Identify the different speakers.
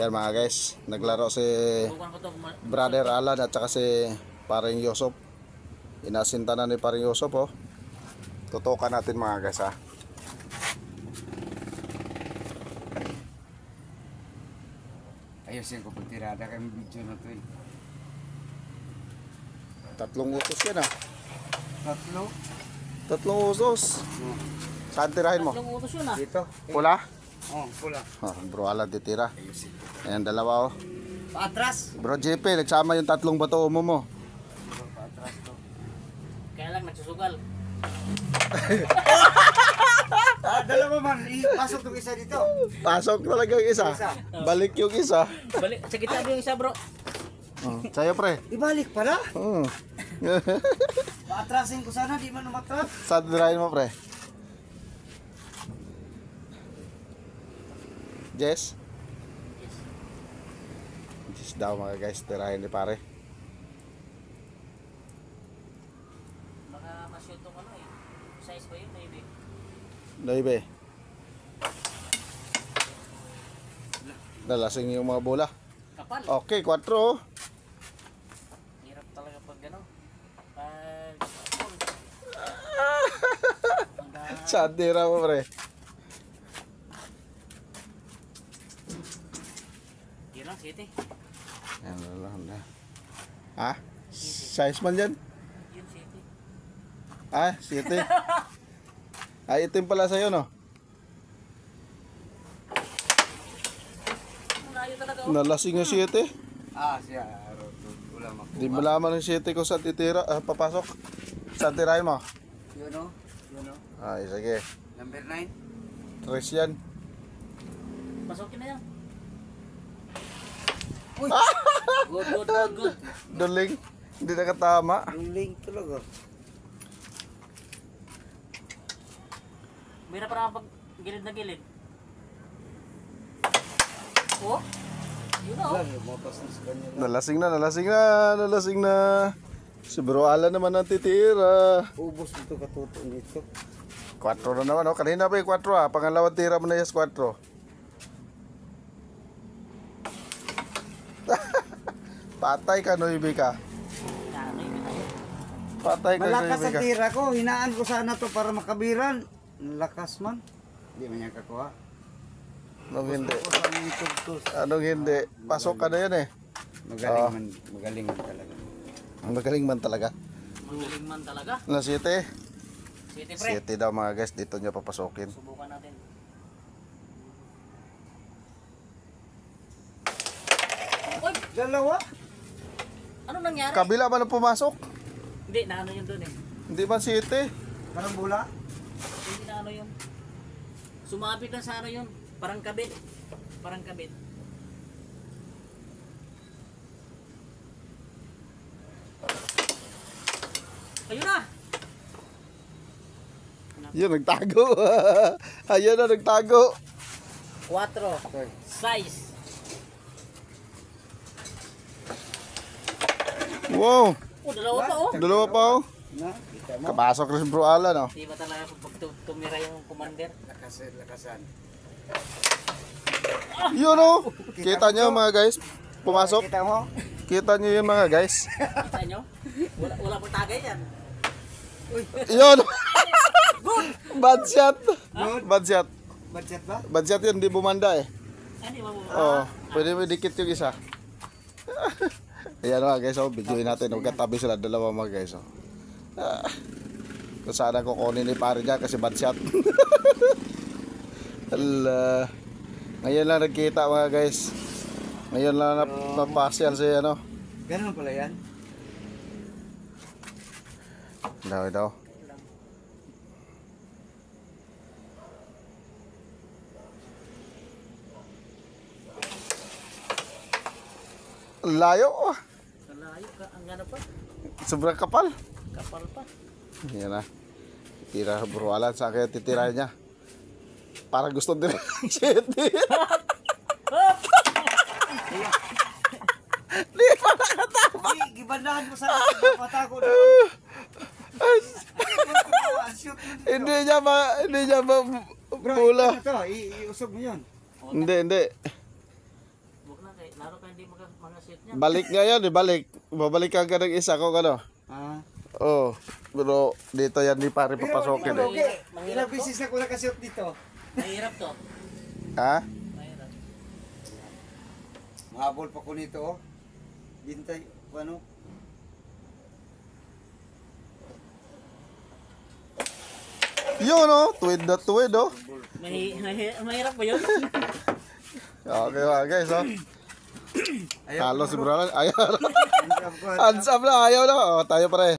Speaker 1: Yan mga guys, naglaro si Brother Alan at saka si Paring Yosop. Inasinta na ni Paring Yosop, oh. Tutukan natin mga guys, ha.
Speaker 2: Ayusin ko pagtirada kami video na to eh.
Speaker 1: 3 utos yan, ha.
Speaker 2: 3?
Speaker 1: 3 utos. Saan tirahin mo?
Speaker 3: 3 utos yun, ah.
Speaker 2: Dito.
Speaker 1: Pula?
Speaker 2: Oh, pula.
Speaker 1: Oh, bro Alan titira.
Speaker 2: Ayusin.
Speaker 1: Ayan, dalawa, oh.
Speaker 2: Paatras.
Speaker 1: Bro JP, nagsama yung 3 bato mo.
Speaker 2: Paatras to.
Speaker 3: Kaya lang nagsusugal.
Speaker 2: Dalawa man, ipasok tong isa dito.
Speaker 1: Pasok talaga yung isa. Balik yung isa.
Speaker 3: Balik, sa gitna yung isa, bro.
Speaker 1: Oh, sa'yo, pre.
Speaker 2: Ibalik pala.
Speaker 1: Oh.
Speaker 2: Paatrasin ko sana, di man umatras.
Speaker 1: Saan tirahin mo, pre? Jess? Jess daw mga guys, tirahin ni pare.
Speaker 3: Baka ma-shoot tong ano eh. Size ba yun, maybe?
Speaker 1: Noibe. Nalasing yung mga bola.
Speaker 3: Kapal.
Speaker 1: Okay, 4.
Speaker 3: Hirap talaga pag gano'n. Pag...
Speaker 1: Saan tira mo, pre?
Speaker 3: Yun lang, city.
Speaker 1: Yan lang na. Ha? Size man yan?
Speaker 3: Yun, city.
Speaker 1: Ah, 7. Ay, itim pala sa'yo, no?
Speaker 3: Malayo talaga, oh.
Speaker 1: Nalasing yung 7.
Speaker 2: Ah, siya. Wala makuha.
Speaker 1: Di mo laman ng 7 kung saan titira, papasok. Saan tirahin mo?
Speaker 2: Yun o. Yun o.
Speaker 1: Ay, sige.
Speaker 2: Number 9.
Speaker 1: 3 yan.
Speaker 3: Pasukin na yan.
Speaker 2: Uy!
Speaker 3: Good.
Speaker 1: Duling. Hindi nakatama.
Speaker 2: Yung link talaga.
Speaker 3: Mira para pag gilid na gilid. Oh? Yun na, oh.
Speaker 2: Wala, lumapas na sa kanya.
Speaker 1: Nalasing na. Si Bro Alan naman ang titira.
Speaker 2: Ubos dito katuto nito.
Speaker 1: 4 na naman, oh. Kanina pa yung 4, ha. Pangalawang tira mo na yung 4. Patay ka, Noibe ka.
Speaker 3: Ano yun tayo?
Speaker 1: Patay ka,
Speaker 2: Malakas
Speaker 1: Noibe
Speaker 2: ang
Speaker 1: ka.
Speaker 2: tira ko. Hinaan ko sana to para makabiran. Lakas man. Hindi man niya kakuha.
Speaker 1: Anong hindi?
Speaker 2: Ako sa mga tugtos.
Speaker 1: Anong hindi? Pasok ka na yan, eh.
Speaker 2: Magaling man. Magaling man talaga.
Speaker 1: Ang magaling man talaga.
Speaker 3: Magaling man talaga.
Speaker 1: Na 7.
Speaker 3: City, pre.
Speaker 1: 7 daw mga guys, dito nyo papasokin.
Speaker 3: Subukan natin. Uy!
Speaker 2: Dalawa?
Speaker 3: Ano nangyari?
Speaker 1: Kabila man ang pumasok.
Speaker 3: Hindi, naano yun dun eh.
Speaker 1: Hindi man 7.
Speaker 2: Parang bula?
Speaker 3: Hindi na ano yun. Sumabit lang sa ano yun. Parang kabit. Parang kabit. Ayun na!
Speaker 1: Yun, nagtago. Ayun na, nagtago.
Speaker 3: 4. Size.
Speaker 1: Wow.
Speaker 3: Oh, dalawa pa oh.
Speaker 1: Dalawa pa, oh.
Speaker 2: Na, kita mo.
Speaker 1: Kapasok rin si Bro Alan, oh.
Speaker 3: Di ba talaga pag tumira yung commander?
Speaker 2: Lakasan.
Speaker 1: Yun, oh. Kita nyo mga guys. Pumasok.
Speaker 2: Kita mo?
Speaker 1: Kita nyo yung mga guys.
Speaker 3: Kita nyo? Wala pang tagay yan.
Speaker 1: Yun. Bad shot.
Speaker 2: Good.
Speaker 1: Bad shot.
Speaker 2: Budget ba?
Speaker 1: Bad shot yun, hindi bumanda eh.
Speaker 3: Ano yung mabuha?
Speaker 1: Oh, pwede mo dikit yung isa. Ayan mga guys, oh, videoin natin. Magkatabi sila dalawa mga guys, oh. Kung saan ako kunin ni pare dyan kasi bad shot. Hala. Ngayon lang nagkita mga guys. Ngayon lang napasyal siya, ano.
Speaker 2: Ganun pala yan.
Speaker 1: Daw. Layo, oh.
Speaker 3: Malayo ka. Ang gano pa?
Speaker 1: Sobrang kapal.
Speaker 3: Kapal pa.
Speaker 1: Yan na. Tira Bro Alan, sa akin titirahin niya. Parang gusto din. Shit. Di pa nakatama.
Speaker 2: Gibandahan mo sa mata ko.
Speaker 1: Hindi niya ba
Speaker 2: Bro,
Speaker 1: bola.
Speaker 2: ito, iusog mo yun.
Speaker 1: Hindi.
Speaker 3: laro ka hindi mga set niya.
Speaker 1: Balik nga yan, balik. Babalik ka ng isa kung ano.
Speaker 2: Ah.
Speaker 1: Oh, pero dito yan di pare papasokin eh.
Speaker 2: Okay. Ilang beses na ko nakasuot dito.
Speaker 3: Mahirap to.
Speaker 1: Ha?
Speaker 3: Mahirap.
Speaker 2: Mahabol pa ko nito, oh. Bintay, ano?
Speaker 1: Yun oh, tuwid na tuwid oh.
Speaker 3: Mahirap ba yun?
Speaker 1: Okay mga guys oh.
Speaker 2: Ayaw
Speaker 1: Talo
Speaker 2: ko
Speaker 1: si
Speaker 2: na,
Speaker 1: Brian. Ayaw.
Speaker 2: Hands up ko, hands up.
Speaker 1: Hands up na, ayaw na. Oh, tayo pare.